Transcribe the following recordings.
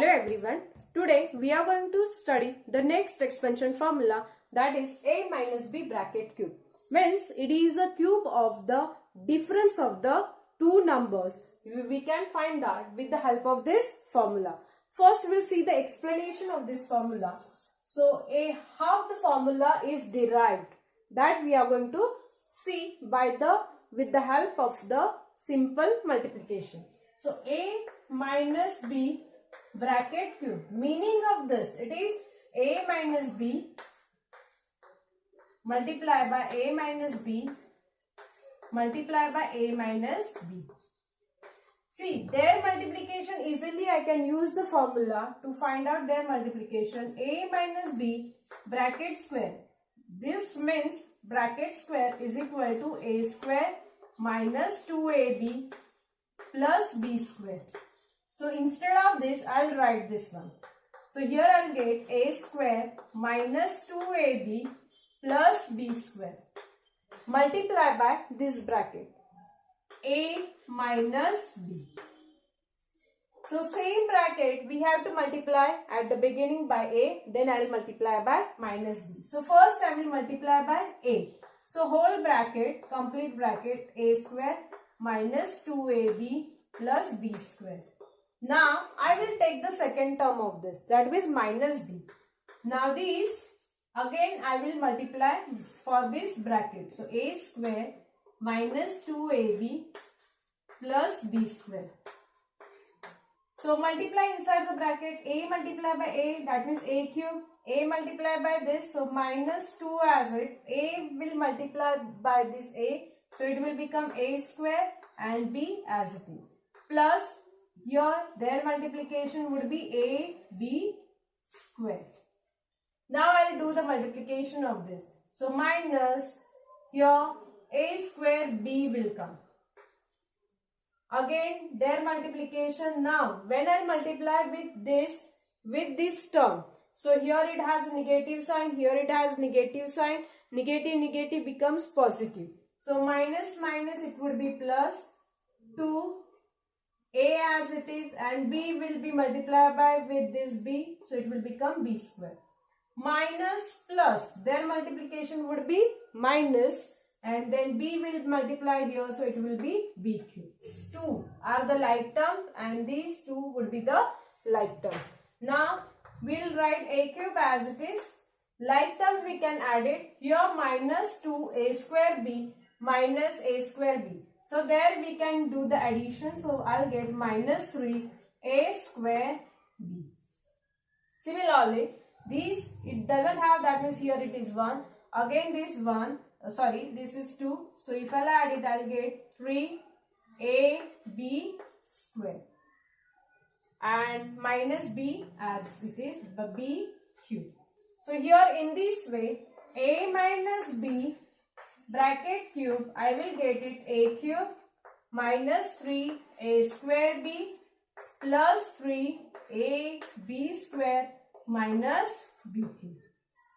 everyone. Today we are going to study the next expansion formula, that is a minus b bracket cube. Means it is a cube of the difference of the two numbers. We can find that with the help of this formula. First we'll see the explanation of this formula. So how the formula is derived, that we are going to see with the help of the simple multiplication. So a minus b bracket cube, meaning of this, it is a minus b multiplied by a minus b multiplied by a minus b. See, their multiplication, easily I can use the formula to find out their multiplication. A minus b bracket square, this means bracket square is equal to a square minus 2ab plus b square. So instead of this, I'll write this one. So here I'll get a square minus 2ab plus b square multiply by this bracket a minus b. So same bracket we have to multiply at the beginning by a, then I will multiply by minus b. So first I will multiply by a. So whole bracket, complete bracket, a square minus 2ab plus b square. Now I will take the second term of this, that is minus b. Now these again I will multiply for this bracket. So a square minus 2ab plus b square. So multiply inside the bracket, a multiplied by a, that means a cube, a multiplied by this, so minus 2 as it, a will multiply by this a, so it will become a square and b as it is. Plus here their multiplication would be a b square. Now I will do the multiplication of this. So minus here a square b will come. Again their multiplication. Now when I multiply with this term, so here it has a negative sign, here it has negative sign, negative becomes positive. So minus it would be plus 2, a as it is, and b will be multiplied by with this b, so it will become b square. Minus plus, their multiplication would be minus, and then b will multiply here, so it will be b cube. 2 are the like terms and these 2 would be the like terms. Now we will write a cube as it is. Like terms we can add it. Here minus 2 a square b minus a square b. So there we can do the addition. So I'll get minus 3 a square b. Similarly, these it doesn't have, that means here it is 1. Again this 1. This is 2. So if I'll add it, I'll get 3 a b square and minus b as it is, b cube. So here in this way, a minus b bracket cube, I will get it a cube minus 3 a square b plus 3 a b square minus b cube.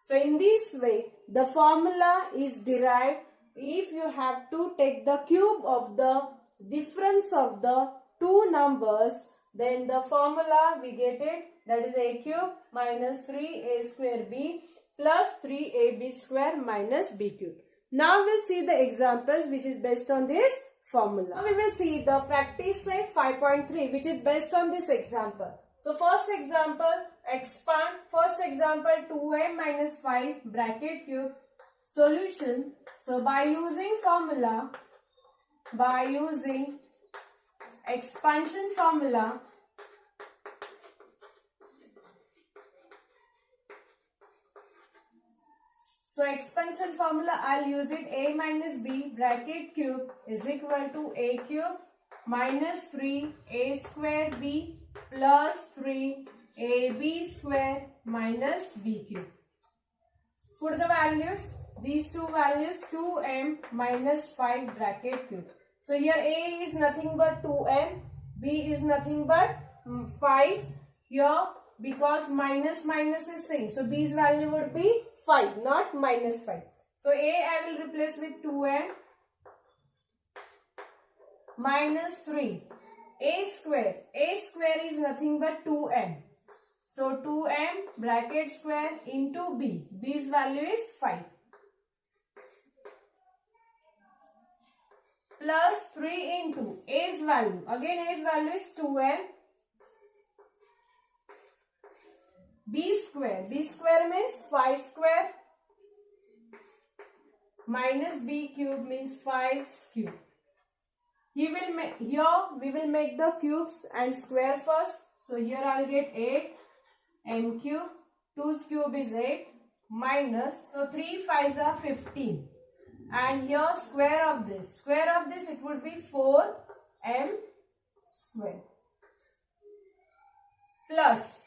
So in this way, the formula is derived if you have to take the cube of the difference of the two numbers, then the formula we get it, that is a cube minus 3a square b plus 3ab square minus b cube. Now we'll see the examples which is based on this formula. Now we will see the practice set 5.3 which is based on this example. So first example, expand. First example, 2m minus 5 bracket cube. Solution. So by using formula, by using expansion formula, so expansion formula I'll use it. A minus b bracket cube is equal to a cube minus 3 a square b plus 3 ab square minus b cube. Put the values, these two values, 2m minus 5 bracket cube. So here a is nothing but 2m, b is nothing but 5 here, because minus is same. So these value would be 5, not minus 5. So a I will replace with 2m minus 3 a square is nothing but 2m. So 2m bracket square into b. B's value is 5. Plus 3 into a's value. Again a's value is 2m. B square. B square means 5 square. Minus b cube means 5 cube. Here we will make the cubes and square first. So here I'll get 8 m cube. 2's cube is 8 minus. So 3 5s are 15. And here square of this. Square of this it would be 4 m square. Plus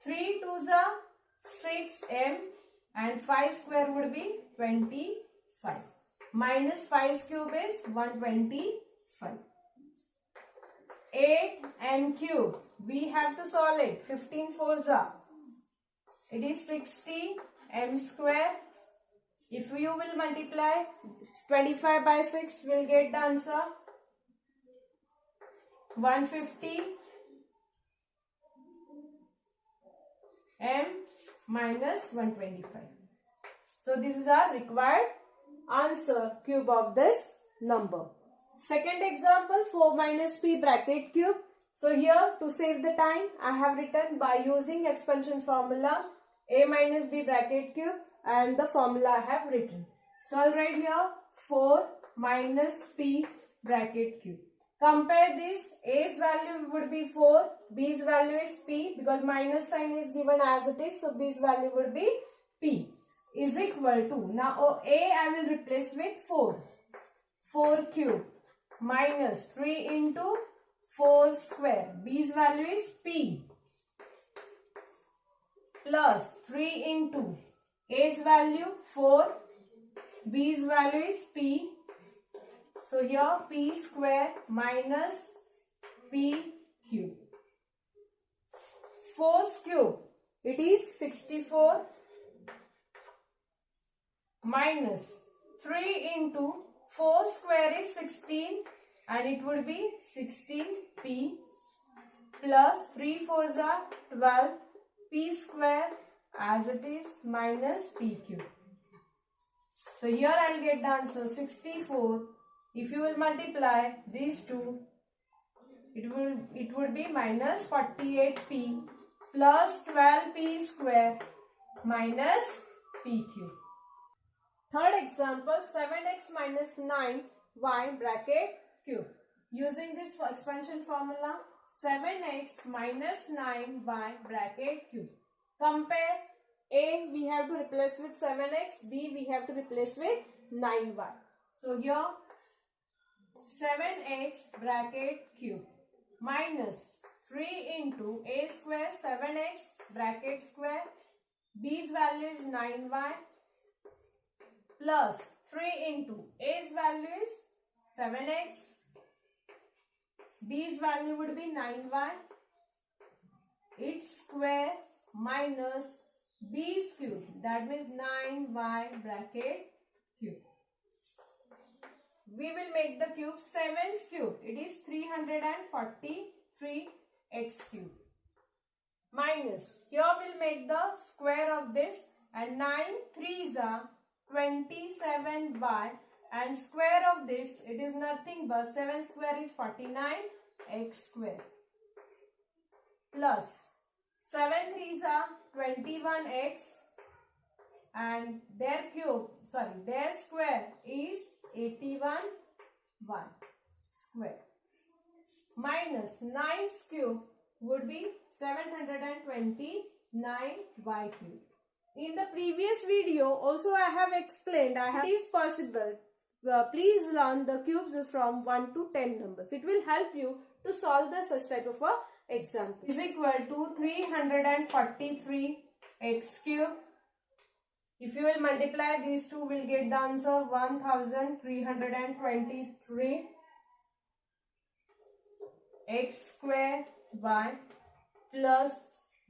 3 2s are 6 m and 5 square would be 25. Minus 5's cube is 125. 8 m cube. We have to solve it. 15 4s are. It is 60 m square. If you will multiply 25 by 6, we will get the answer 150 m minus 125. So this is our required answer, cube of this number. Second example, 4 minus p bracket cube. So here to save the time, I have written by using expansion formula a minus b bracket cube and the formula I have written. So I'll write here 4 minus p bracket cube. Compare this. A's value would be 4, b's value is p because minus sign is given as it is. So b's value would be p is equal to, now a I will replace with 4. 4 cube minus 3 into 4 square. B's value is p plus 3 into a's value 4. B's value is p. So here p square minus p cube. 4's cube, it is 64 minus 3 into 4 square is 16 and it would be 16p plus 3 4s are 12 p square as it is minus p cube. So here I will get the answer 64. If you will multiply these two, it would be minus 48p plus 12p square minus p cube. Third example, 7x minus 9y bracket cube. Using this expansion formula, 7x minus 9y bracket cube. Compare a we have to replace with 7x, b we have to replace with 9y. So here 7x bracket cube minus 3 into a square 7x bracket square, b's value is 9y plus 3 into a's value is 7x, b's value would be 9y, its square minus b's cube, that means 9y bracket cube. We will make the cube 7's cube, it is 343x cube minus, here we will make the square of this and 9 3s are 27y and square of this it is nothing but 7 square is 49x square plus 7 3s are 21x and their square is 81y square minus 9's cube would be 729y cube. In the previous video also I have explained it is possible. Please learn the cubes from 1 to 10 numbers. It will help you to solve such type of example. Is equal to 343x cube. If you will multiply these two, will get the answer 1323 x square y plus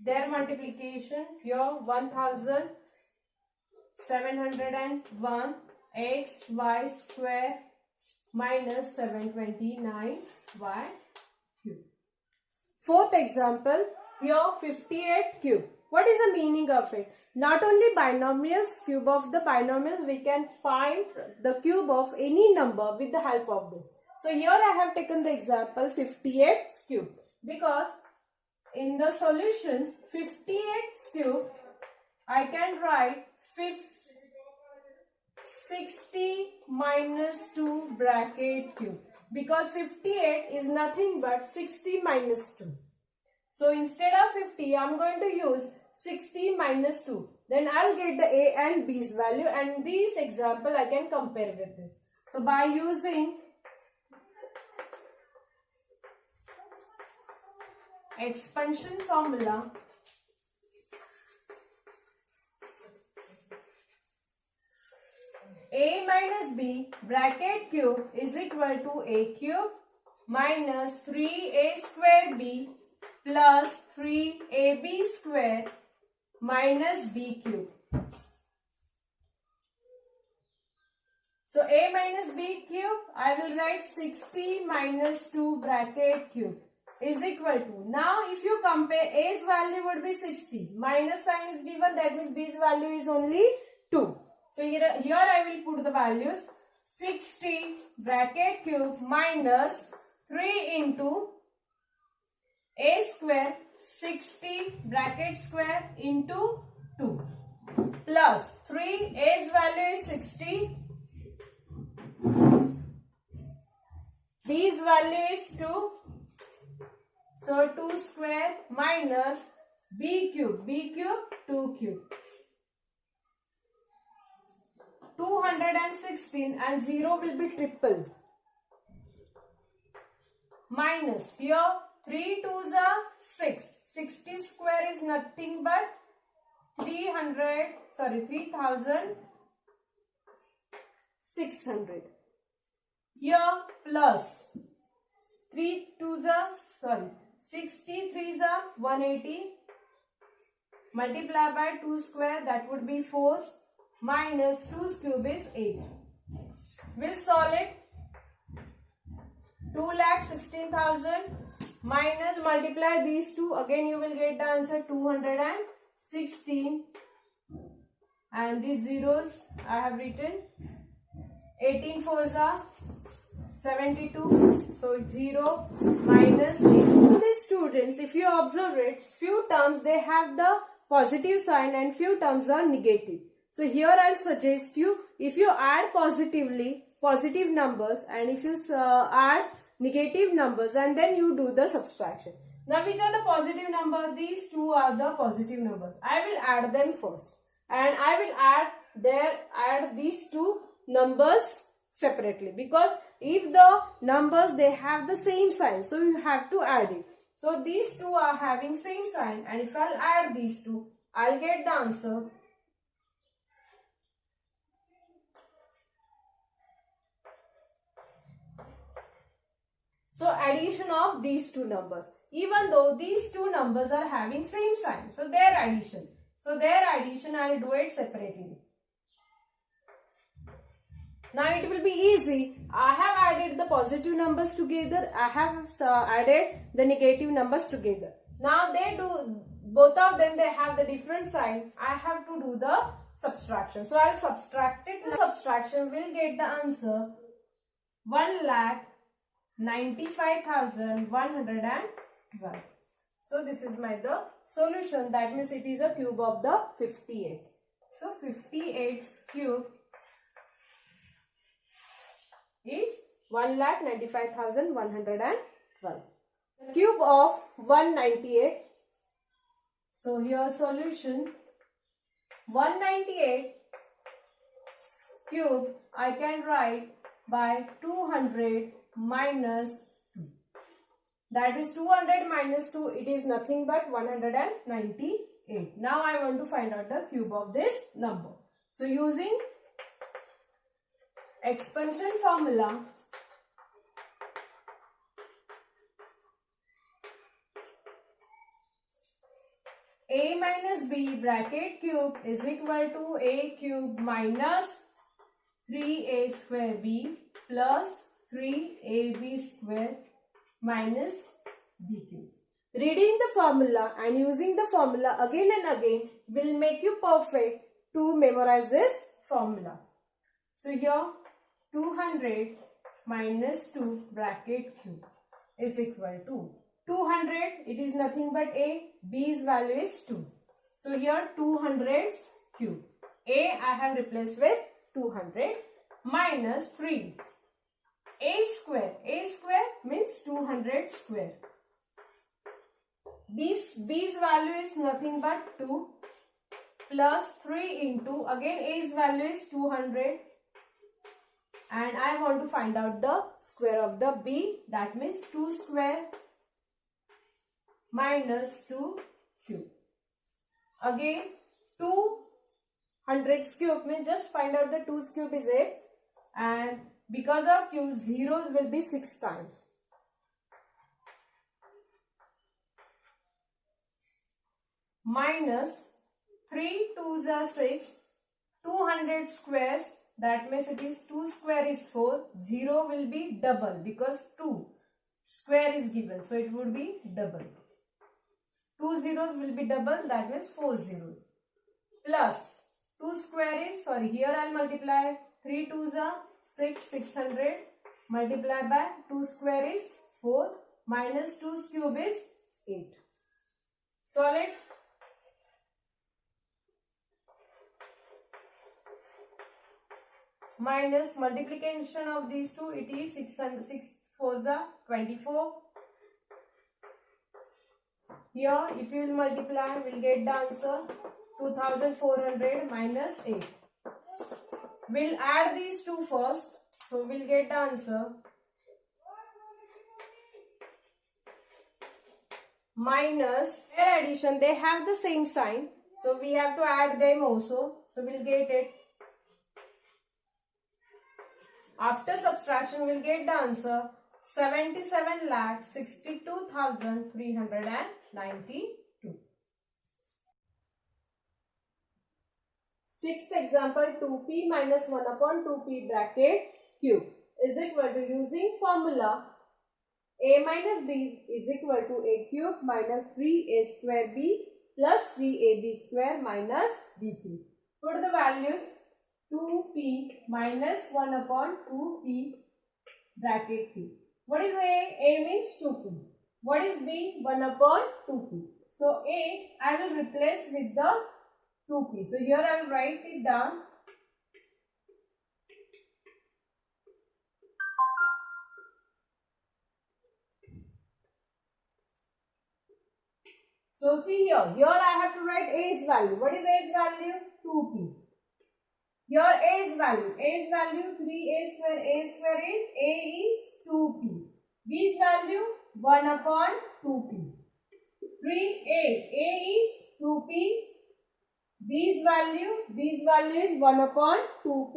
their multiplication here 1701 x y square minus 729y cube. Fourth example, here 58 cube. What is the meaning of it? Not only binomials, cube of the binomials, we can find the cube of any number with the help of this. So here I have taken the example 58 cube because in the solution 58 cube I can write 60 minus 2 bracket cube because 58 is nothing but 60 minus 2. So instead of 50, I am going to use 60 minus 2. Then I'll get the A and B's value, and this example I can compare with this. So by using expansion formula, A minus B bracket cube is equal to A cube minus 3A square B plus 3AB square minus B cube. So A minus B cube, I will write 60 minus 2 bracket cube is equal to. Now if you compare, A's value would be 60. Minus sign is given, that means B's value is only 2. So here I will put the values 60 bracket cube minus 3 into A square 60 bracket square into 2 plus 3, A's value is 60, B's value is 2, so 2 square minus B cube 2 cube. 216 and 0 will be triple. Minus here 3 2s are 6. 60 square is nothing but 3600. Here plus 3 2s are 63s are 180. Multiply by 2 square, that would be 4. Minus 2's cube is 8. We'll solve it. 2,16,000 minus multiply these two. Again you will get the answer 216. And these zeros I have written. 18 4s are 72. So 0 minus 8. So these students, if you observe it, few terms they have the positive sign and few terms are negative. So here I'll suggest you, if you add positive numbers and if you add negative numbers and then you do the subtraction. Now which are the positive numbers? These two are the positive numbers. I will add them first and I will add these two numbers separately because if the numbers they have the same sign, so you have to add it. So these two are having same sign and if I'll add these two, I'll get the answer. So addition of these two numbers, even though these two numbers are having same sign, so their addition. So their addition I will do it separately. Now it will be easy. I have added the positive numbers together. I have added the negative numbers together. Now both of them they have the different sign. I have to do the subtraction. So I will subtract it. The subtraction will get the answer 1,95,101. So this is the solution. That means it is a cube of the 58. So 58's cube is 1,95,112. Cube of 198. So here solution 198 cube I can write by 200 minus 2. That is 200 minus 2. It is nothing but 198. Now I want to find out the cube of this number. So using expansion formula, A minus B bracket cube is equal to A cube minus 3A square B plus 3AB square minus B cube. Reading the formula and using the formula again and again will make you perfect to memorize this formula. So here 200 minus 2 bracket q is equal to 200. It is nothing but a. B's value is 2. So here 200 q. A I have replaced with 200 minus 3. A square. A square means 200 square. B's value is nothing but 2 plus 3 into, again A's value is 200, and I want to find out the square of the B, that means 2 square minus 2q. Again 200's cube means just find out the 2's cube is 8, and because of q, zeros will be 6 times. Minus 3 2's are 6, 200 squares, that means it is 2 square is 4, 0 will be double because 2 square is given, so it would be double. 2 zeros will be double, that means 4 zeros. Plus 2 square is, sorry, here I will multiply 3 2's are 6, 600 multiply by 2 square is 4 minus 2's cube is 8. Solve it. Minus multiplication of these two, it is 6 4's are 24. Here if you will multiply, we will get the answer 2400 minus 8. We will add these two first, so we will get the answer minus, their addition, they have the same sign, so we have to add them also, so we will get it. After subtraction, we will get the answer 77,62,392. Sixth example, 2p minus 1 upon 2p bracket cube is equal to, using formula a minus b is equal to a cube minus 3a square b plus 3ab square minus b cube. Put the values. 2p minus 1 upon 2p bracket q. What is a? A means 2p. What is b? 1 upon 2p. So a I will replace with the 2p. So here I will write it down. So see here I have to write a's value. What is a's value? 2p. Here a's value 3a square. A square is, a is 2p. B's value 1 upon 2p. 3a is 2p. B's value is 1 upon 2p.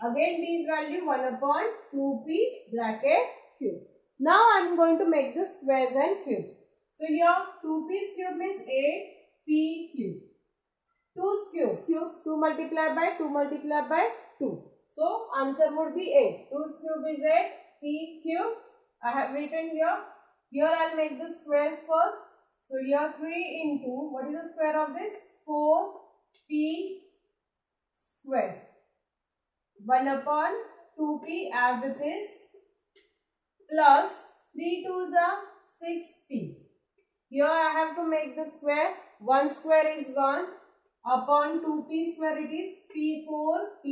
Again B's value 1 upon 2p bracket cube. Now I am going to make the squares and cubes. So here 2p's cube means 8p cube. 2's cube, 2 multiplied by 2 multiplied by 2. So answer would be 8. 2's cube is 8, p cube. I have written here. Here I will make the squares first. So here 3 into, what is the square of this? 4p square. 1 upon 2p as it is, plus 3 2's are 6p. Here I have to make the square. 1 square is 1. Upon 2p square it is p4p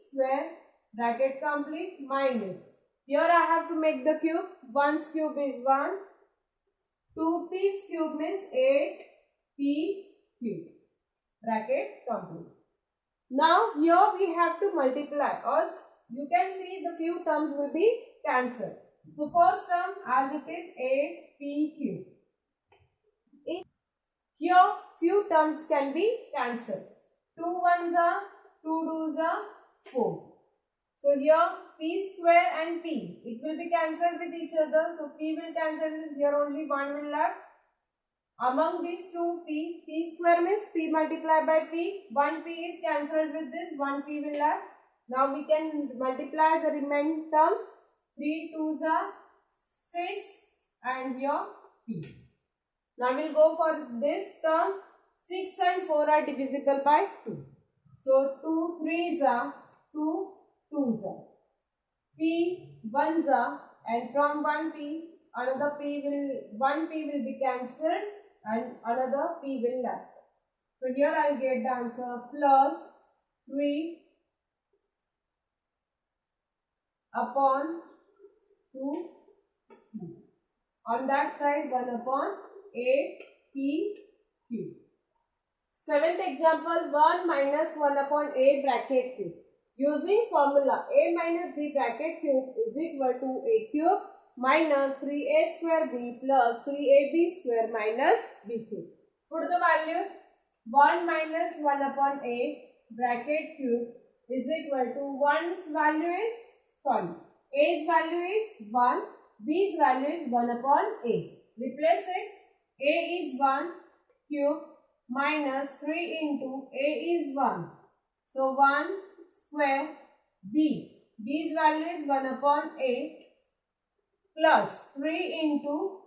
square, bracket complete, minus. Here I have to make the cube. 1's cube is 1. 2p's cube means 8p cube, bracket complete. Now here we have to multiply, or you can see the few terms will be cancelled. So first term as it is 8p cube. Here few terms can be cancelled. 2 1's are, 2 2's are 4. So here p square and p, it will be cancelled with each other. So p will cancel, here only 1 will left. Among these two p square means p multiplied by p. 1p is cancelled with this, 1p will left. Now we can multiply the remaining terms. 3 2's are 6, and here p. Now we'll go for this term. 6 and 4 are divisible by 2. So 2 3s are 2 2s are. P 1s are, and from one p another p will, one p will be cancelled and another p will left. So here I'll get the answer plus 3 upon 2. On that side 1 upon 8 p q. Seventh example, 1 minus 1 upon a bracket cube. Using formula a minus b bracket cube is equal to a cube minus 3a square b plus 3ab square minus b cube. Put the values. 1 minus 1 upon a bracket cube is equal to 1's value is, a's value is 1, b's value is 1 upon a. Replace it. A is 1 cube minus 3 into a is 1. So 1 square b. B's value is 1 upon a plus 3 into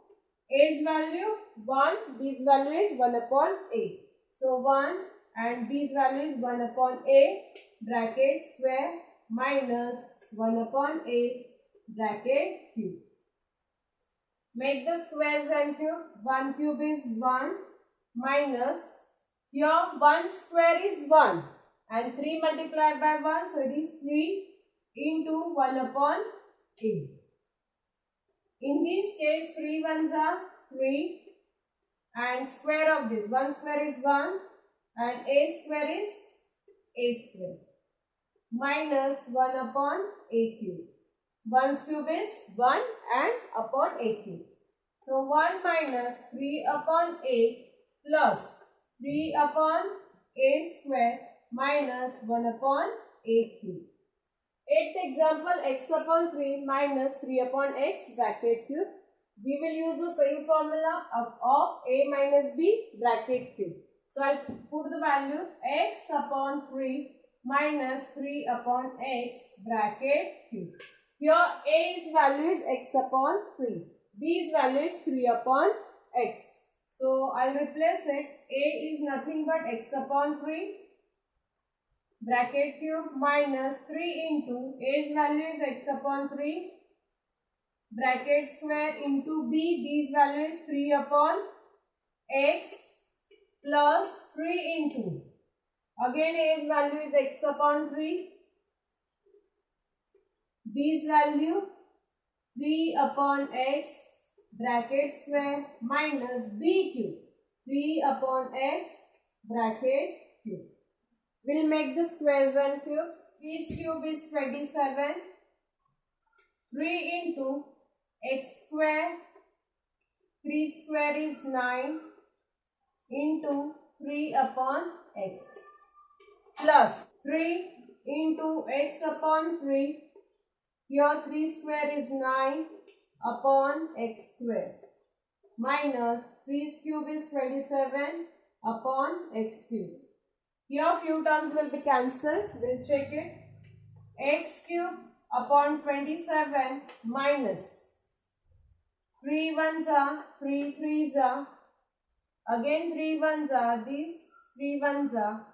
a's value 1. B's value is 1 upon a. So 1 and b's value is 1 upon a bracket square minus 1 upon a bracket cube. Make the squares and cubes. 1 cube is 1 minus, here 1 square is 1 and 3 multiplied by 1, so it is 3 into 1 upon a. In this case 3 ones are 3 and square of this, 1 square is 1 and a square is a square minus 1 upon a cube. 1's cube is 1 and upon a cube. So 1 minus 3 upon a plus 3 upon a square minus 1 upon a cube. Eighth example, x upon 3 minus 3 upon x bracket cube. We will use the same formula of a minus b bracket cube. So I'll put the values. X upon 3 minus 3 upon x bracket cube. Here a's value is x upon 3. B's value is 3 upon x. So I'll replace it. A is nothing but x upon 3 bracket cube minus 3 into a's value is x upon 3 bracket square into b. B's value is 3 upon x plus 3 into, again a's value is x upon 3, b's value 3 upon x bracket square minus b cube 3 upon x bracket cube. We'll make the squares and cubes. Each cube is 27. 3 into x square, 3 square is 9 into 3 upon x plus 3 into x upon 3. Here 3 square is 9 upon x square minus 3's cube is 27 upon x cube. Here few terms will be cancelled. We'll check it. X cube upon 27 minus 3 ones are, 3 threes are, again 3 ones are, these 3 ones are.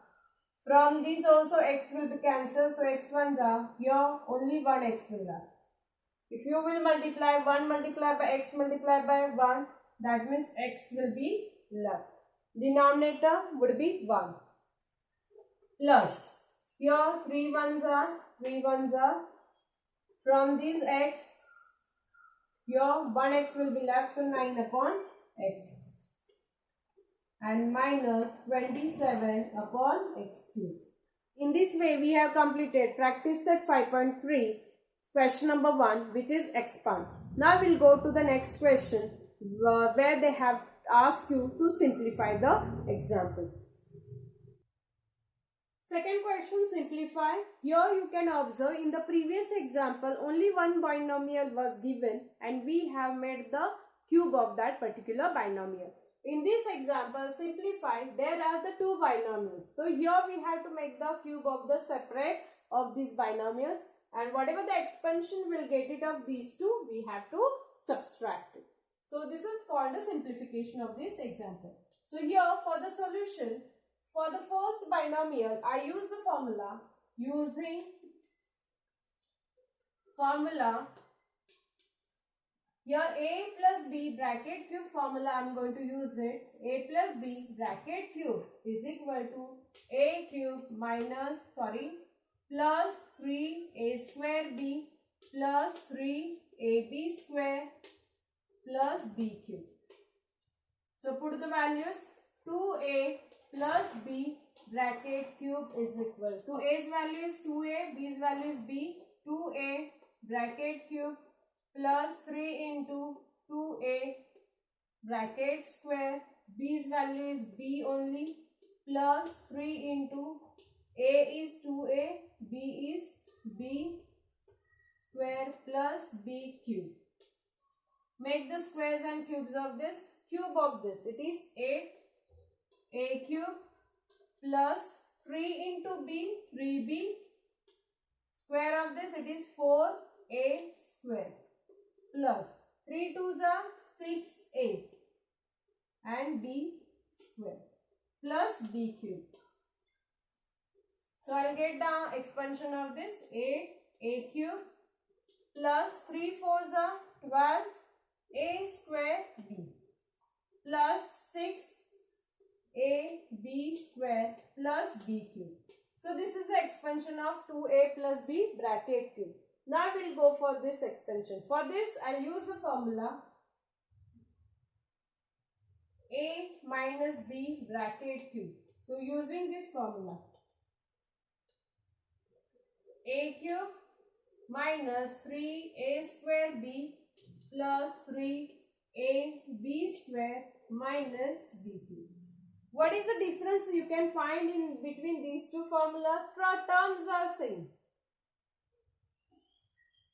From these also x will be cancelled, so x ones are, here only one x will have. If you will multiply 1 multiplied by x multiplied by 1, that means x will be left. Denominator would be 1. Plus, here 3 ones are, 3 ones are. From these x, here 1x will be left, so 9 upon x. And minus 27 upon x cube. In this way, we have completed practice set 5.3, question number 1, which is expand. Now we'll go to the next question where they have asked you to simplify the examples. Second question, simplify. Here you can observe in the previous example only one binomial was given and we have made the cube of that particular binomial. In this example, simplify, there are the two binomials. So here we have to make the cube of the separate of these binomials, and whatever the expansion will get it of these two, we have to subtract it. So this is called a simplification of this example. So here for the solution, for the first binomial, I use the formula using formula. Here a plus b bracket cube formula, I am going to use it. A plus b bracket cube is equal to a cube plus 3a square b plus 3ab square plus b cube. So put the values. 2a plus b bracket cube is equal to a's value is 2a, b's value is b. 2a bracket cube plus 3 into 2a bracket square, b's value is b only, plus 3 into a is 2a, b is b square plus b cube. Make the squares and cubes of this. Cube of this, it is a cube plus 3 into b, 3b. Square of this, it is 4a square plus 3 2s are 6a and b square plus b cube. So I'll get the expansion of this. A cube plus 3 4s are 12 a square b plus 6 a b square plus b cube. So this is the expansion of 2a plus b bracket cube. Now we'll go for this expansion. For this I'll use the formula a minus b bracket cube. So using this formula, a cube minus 3a square b plus 3ab square minus b cube. What is the difference you can find in between these two formulas? Terms are same.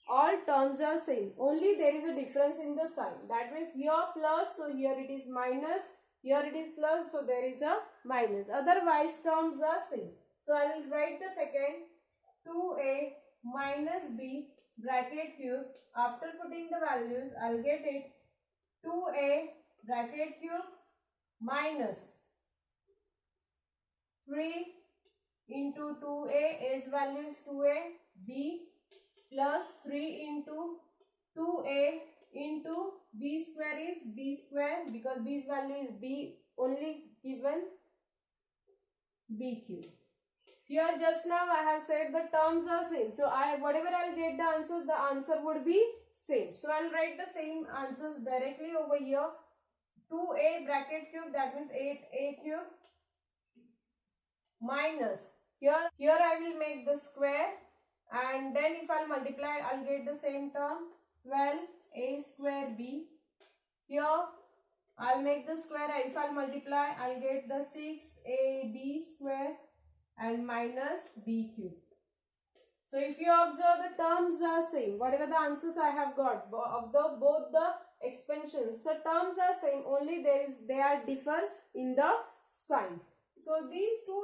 All terms are same. Only there is a difference in the sign. That means here plus, so here it is minus. Here it is plus, so there is a minus. Otherwise terms are same. So I will write the second 2a minus b bracket cube. After putting the values, I will get it 2a bracket cube minus 3 into 2a, a's value is 2a, b plus 3 into 2a into b square is b square, because b's value is b only given, b cube. Here just now I have said the terms are same. So whatever I'll get the answer would be same. So I'll write the same answers directly over here. 2a bracket cube, that means 8a cube minus, here I will make the square, and then if I'll multiply, I'll get the same term, 12a square b. Here I'll make the square, if I'll multiply, I'll get the 6ab square and minus b cube. So if you observe, the terms are same. Whatever the answers I have got of both the expansions, so terms are same, only they are differ in the sign. So these two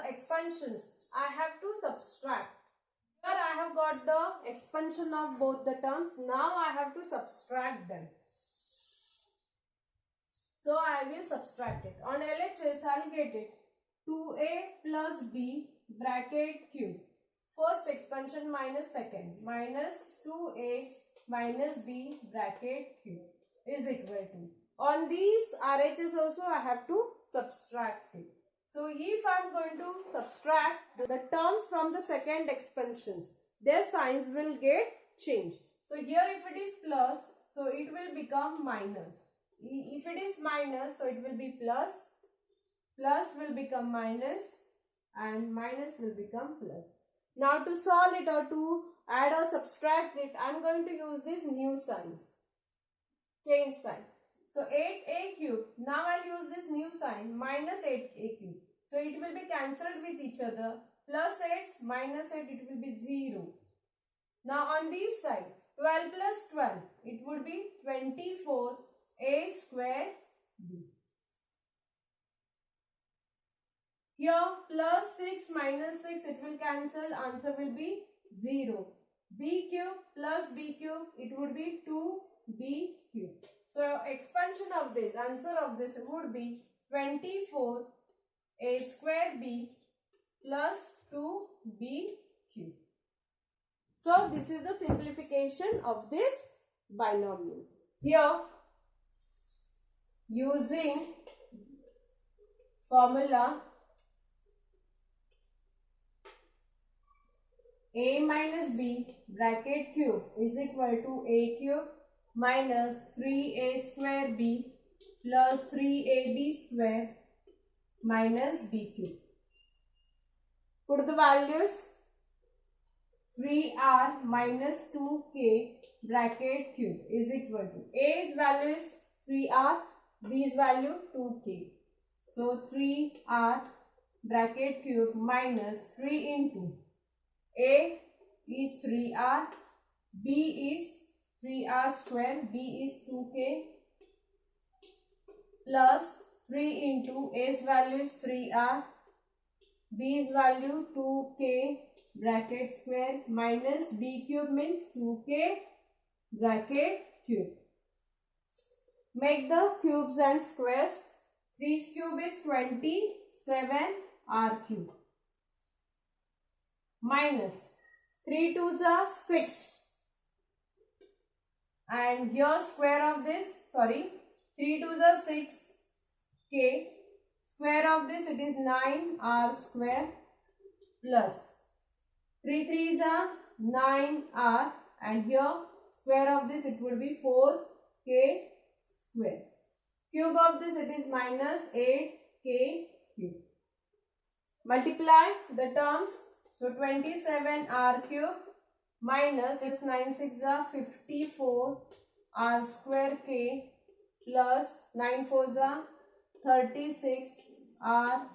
expansions I have to subtract. Here I have got the expansion of both the terms. Now I have to subtract them. So I will subtract it. On LHS I will get it 2a plus b bracket cube. First expansion minus second, minus 2a minus b bracket cube is equal to. On these RHS also I have to subtract it. So if I am going to subtract the terms from the second expansions, their signs will get changed. So here if it is plus, so it will become minus. If it is minus, so it will be plus. Plus will become minus and minus will become plus. Now to solve it or to add or subtract it, I am going to use these new signs. Change sign. So 8a cube, now I will use this new sign, minus 8a cube. So it will be cancelled with each other. Plus 8 minus 8, it will be 0. Now on this side, 12 plus 12, it would be 24a square b. Here plus 6 minus 6, it will cancel, answer will be 0. B cube plus b cube, it would be 2b cube. So expansion of this, answer of this would be 24 a square b plus 2b cube. So this is the simplification of this binomials. Here, using formula a minus b bracket cube is equal to a cube minus 3a square b plus 3ab square minus b cube. Put the values. 3r minus 2k bracket cube is equal to a's value is 3r, b's value 2k. So 3r bracket cube minus 3 into a is 3r, b is 3r square, b is 2k plus 3 into a's value is 3r, b's value 2k bracket square minus b cube means 2k bracket cube. Make the cubes and squares. 3's cube is 27r cube minus 3 2s are 6 and here square of this 3 2s are 6k, square of this it is 9r square plus 3 3s are 9r and here square of this it would be 4k square. Cube of this it is minus 8k cube. Multiply the terms. So 27r cube minus 6 9 6 are 54 r square k plus 9 4s are 36 r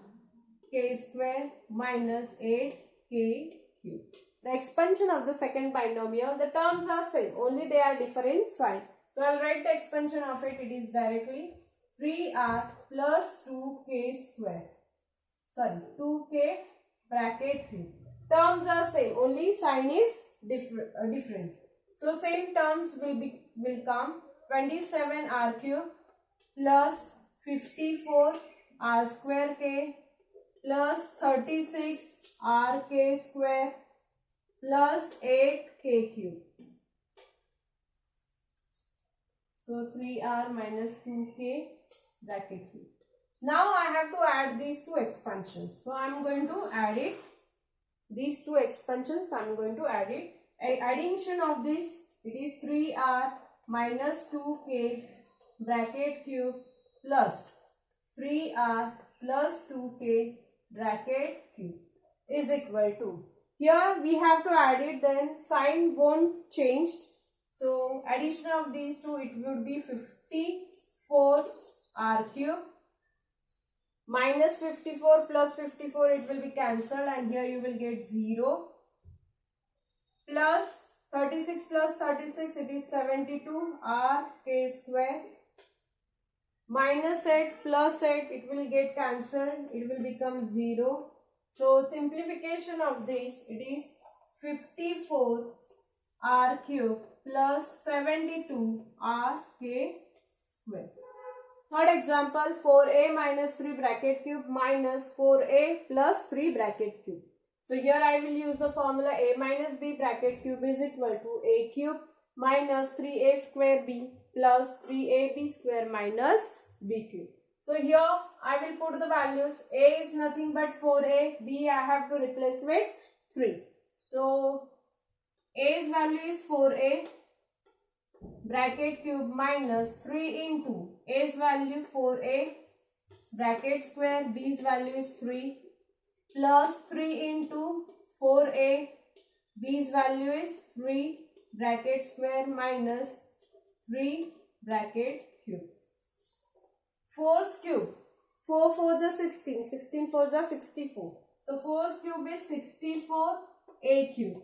k square minus 8k cube. The expansion of the second binomial, the terms are same, only they are different sign. So I will write the expansion of it. It is directly 3r plus 2k square. 2k bracket 3. Terms are same, only sign is different. So same terms will come 27r cube plus 54 r square k plus 36 r k square plus 8k cube. So 3r minus 2k bracket cube. Now I have to add these two expansions. So I am going to add it. These two expansions I am going to add it. Addition of this, it is 3r minus 2k bracket cube plus 3r plus 2k bracket cube is equal to. Here we have to add it, then sign won't change. So addition of these two, it would be 54 r cube minus 54 plus 54, it will be cancelled and here you will get 0 plus 36 plus 36, it is 72 r k square minus 8 plus 8, it will get cancelled, it will become 0. So simplification of this, it is 54 r cube plus 72 r k square. Third example, 4a minus 3 bracket cube minus 4a plus 3 bracket cube. So here I will use the formula a minus b bracket cube is equal to a cube minus 3a square b plus 3ab square minus b cube. So here I will put the values. A is nothing but 4a, b I have to replace with 3. So a's value is 4a bracket cube minus 3 into a's value 4a bracket square, b's value is 3 plus 3 into 4a, b's value is 3 bracket square minus 3 bracket cube. 4's cube, 4 4s are 16, 16 4s are 64. So 4's cube is 64a cube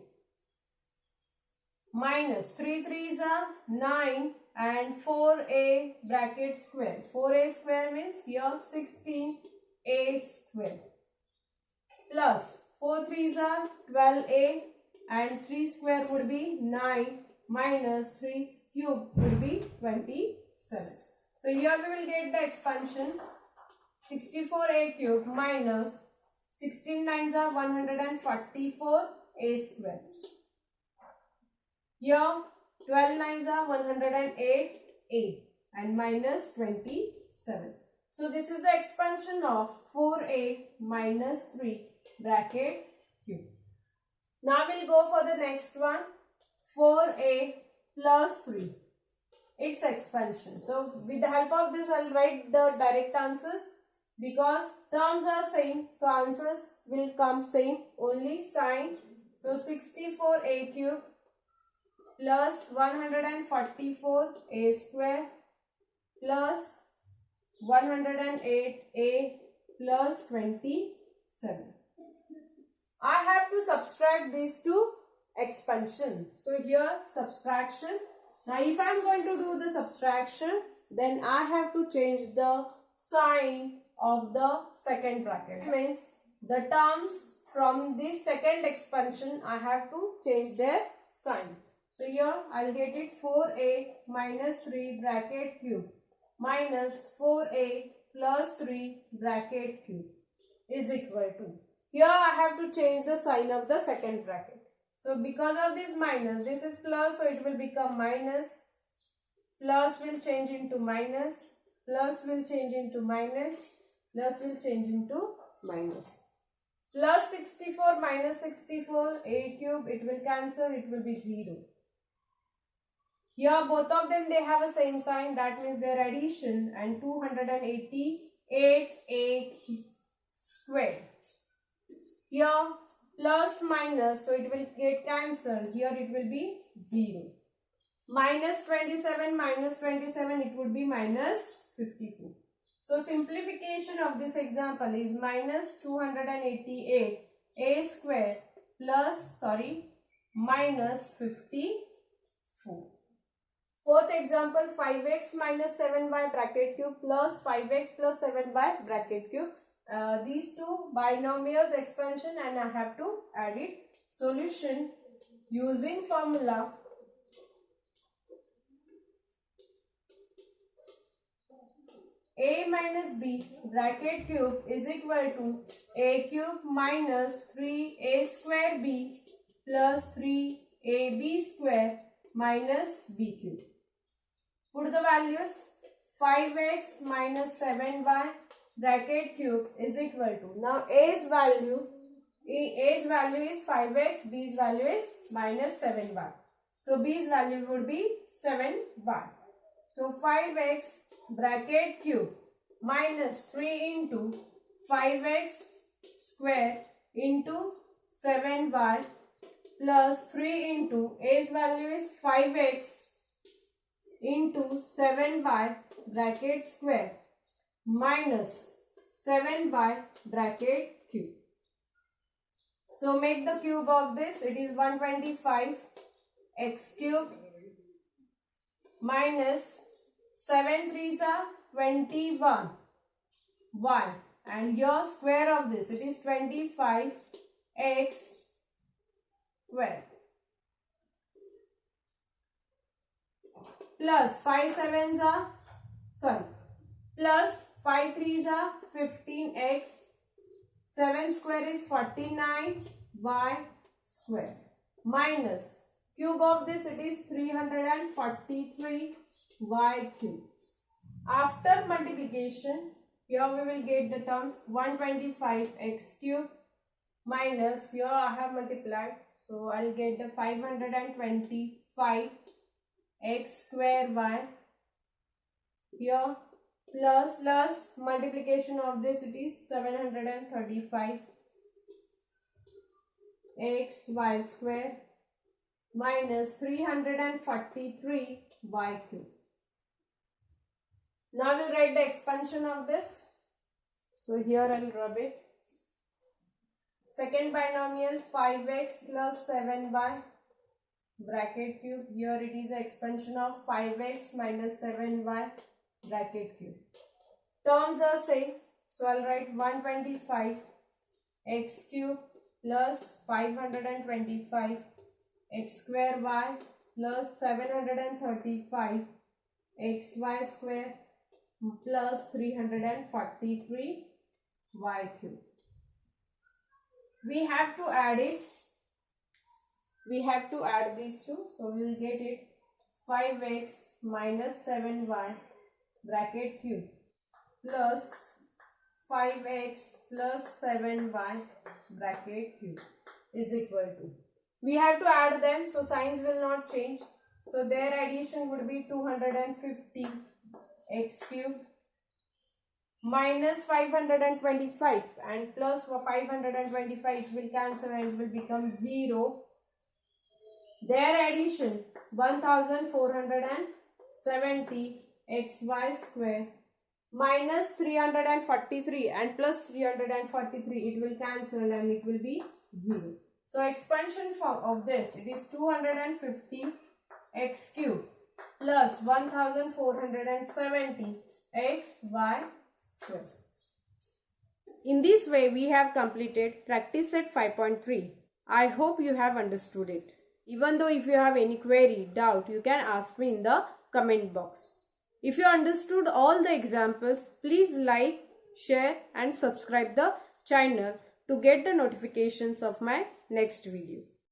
minus 3 3s are 9 and 4a bracket square. 4a square means here 16a square plus 4 3s are 12a and 3 square would be 9 minus 3 cube would be 26. 7. So here we will get the expansion 64a cube minus 16 9s are 144a square. Here 12 9s are 108a and minus 27. So this is the expansion of 4a minus 3 bracket cube. Now we'll go for the next one, 4a plus 3. Its expansion. So with the help of this I'll write the direct answers because terms are same. So answers will come same, only sign. So 64a cube plus 144a square plus 108a plus 27. I have to subtract these two expansion. So here subtraction. Now if I am going to do the subtraction, then I have to change the sign of the second bracket. It means the terms from this second expansion I have to change their sign. So here I will get it 4a minus 3 bracket cube minus 4a plus 3 bracket cube is equal to. Here I have to change the sign of the second bracket. So because of this minus, this is plus, so it will become minus. Plus will change into minus. Plus will change into minus. Plus will change into minus. Plus 64 minus 64, a cube, it will cancel, it will be 0. Here both of them, they have a same sign, that means their addition, and 288a square. Here plus minus, so it will get cancelled. Here it will be 0. Minus 27, it would be minus 54. So simplification of this example is minus 288 a square plus, minus 54. Fourth example, 5x minus 7y bracket cube plus 5x plus 7y bracket cube. These two binomials expansion and I have to add it. Solution using formula a minus b bracket cube is equal to a cube minus 3a square b plus 3ab square minus b cube. Put the values. 5x minus 7y bracket cube is equal to, now a's value is 5x, b's value is minus 7y. So b's value would be 7y. So 5x bracket cube minus 3 into 5x square into 7y plus 3 into a's value is 5x into 7y bracket square minus 7y bracket cube. So make the cube of this. It is 125 x cube minus 7 3s are 21 y, and your square of this, it is 25 x square plus 5 7s are plus 5 3s are 15x, 7 square is 49 y square minus cube of this, it is 343 y cube. After multiplication, here we will get the terms 125 x cube minus, here I have multiplied, so I will get the 525 x square y here plus multiplication of this, it is 735 x y square minus 343 y cube. Now we'll write the expansion of this. So here I'll rub it. Second binomial 5x plus 7y bracket cube. Here it is the expansion of 5x minus 7y bracket cube. Terms are same. So I'll write 125 x cube plus 525 x square y plus 735 xy square plus 343 y cube. We have to add it. We have to add these two. So we will get it 5x minus 7y bracket cube plus 5x plus 7y bracket cube is equal to. We have to add them, so signs will not change. So their addition would be 250 x cube minus 525 and plus 525, it will cancel and it will become 0. Their addition 1470 xy square minus 343 and plus 343, it will cancel and it will be 0. So expansion form of this, it is 250 x cube plus 1470 xy square. In this way, we have completed practice set 5.3. I hope you have understood it. Even though if you have any query, doubt, you can ask me in the comment box. If you understood all the examples, please like, share and subscribe the channel to get the notifications of my next videos.